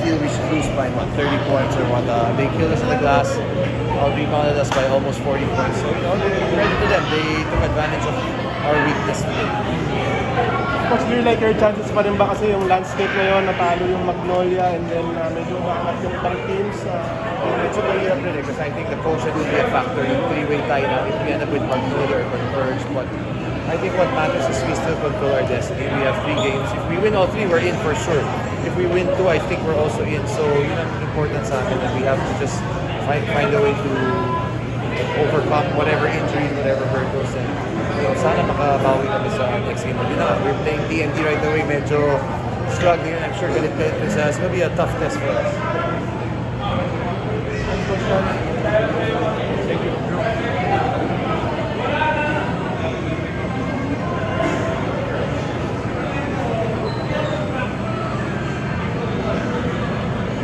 feel we should lose by 30 points or what. They killed us in the glass, out-rebounded us by almost 40 points. So, credit to them. They took advantage of our weakness today. Coach, do you like your chances pa rin ba kasi yung landscape ngayon, natalo yung Magnolia and then medyo umaangat yung ibang teams? It's a very predict because I think the quotient will be a factor. Yung three-way tie na if we end up with Magnolia or Converge. But I think what matters is we still control our destiny. We have 3 games. If we win all 3, we're in for sure. If we win 2, I think we're also in. So yun ang important sa akin. We have to just find a way to overcome whatever injuries, whatever hurdles. And sana makabawi kami sa next game. Yun na, we're playing TNT right away. Medyo struggling. I'm sure it's gonna be a tough test for us.